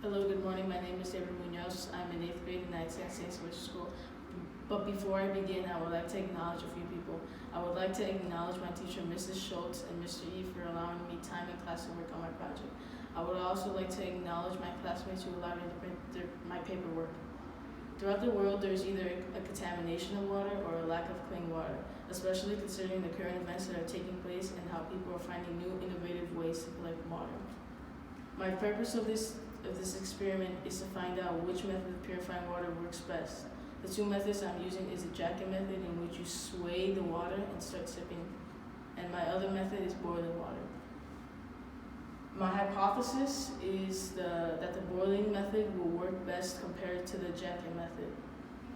Hello, good morning. My name is David Muñoz. I'm in 8th grade in St. Sylvester School. But before I begin, I would like to acknowledge a few people. I would like to acknowledge my teacher, Mrs. Schultz, and Mr. E for allowing me time in class to work on my project. I would also like to acknowledge my classmates who allowed me to print my paperwork. Throughout the world, there is either a contamination of water or a lack of clean water, especially considering the current events that are taking place and how people are finding new, innovative ways to collect water. My purpose of this experiment is to find out which method of purifying water works best. The two methods I'm using is the jacket method, in which you sway the water and start sipping, and my other method is boiling water. My hypothesis is that the boiling method will work best compared to the jacket method.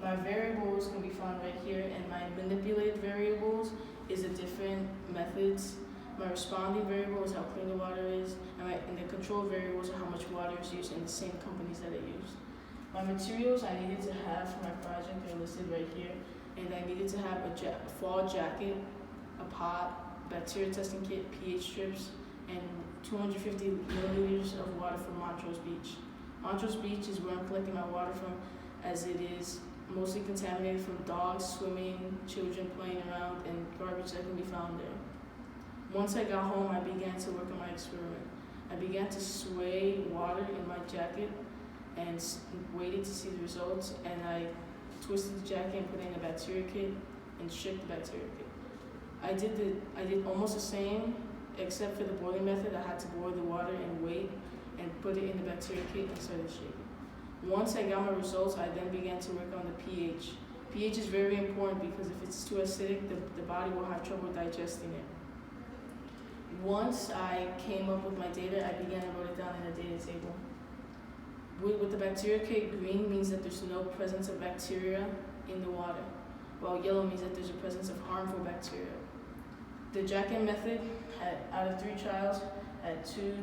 My variables can be found right here, and my manipulated variables is the different methods. My responding variable is how clean the water is, and the control variables are how much water is used in the same companies that I used. My materials I needed to have for my project are listed right here, and I needed to have a fall jacket, a pot, bacteria testing kit, pH strips, and 250 milliliters of water from Muñoz Beach. Muñoz Beach is where I'm collecting my water from, as it is mostly contaminated from dogs swimming, children playing around, and garbage that can be found there. Once I got home, I began to work on my experiment. I began to sway water in my jacket and waited to see the results, and I twisted the jacket and put in a bacteria kit and shook the bacteria kit. I did almost the same, except for the boiling method. I had to boil the water and wait and put it in the bacteria kit and started shaking. Once I got my results, I then began to work on the pH. pH is very important because if it's too acidic, the body will have trouble digesting it. Once I came up with my data, I began to write it down in a data table. With the bacteria kit, green means that there's no presence of bacteria in the water, while yellow means that there's a presence of harmful bacteria. The jacket method, out of 3 trials, had 2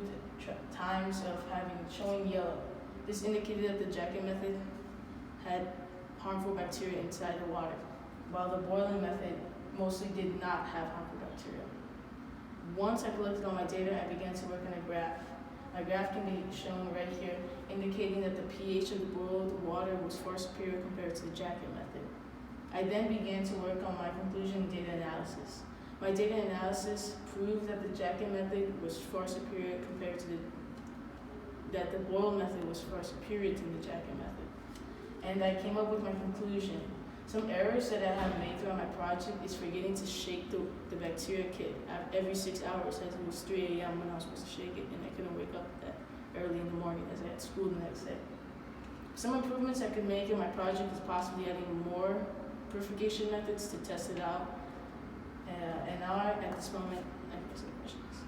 times of showing yellow. This indicated that the jacket method had harmful bacteria inside the water, while the boiling method mostly did not have harmful bacteria. Once I collected all my data, I began to work on a graph. My graph can be shown right here, indicating that the pH of the boiled water was far superior compared to the jacket method. I then began to work on my conclusion data analysis. My data analysis proved that the jacket method was far superior compared to that the boiled method was far superior to the jacket method. And I came up with my conclusion. Some errors that I have made throughout my project is forgetting to shake the bacteria kit every 6 hours, as it was 3 a.m. when I was supposed to shake it, and I couldn't wake up that early in the morning as I had school the next day. Some improvements I could make in my project is possibly adding more purification methods to test it out. And now, at this moment, I have some questions.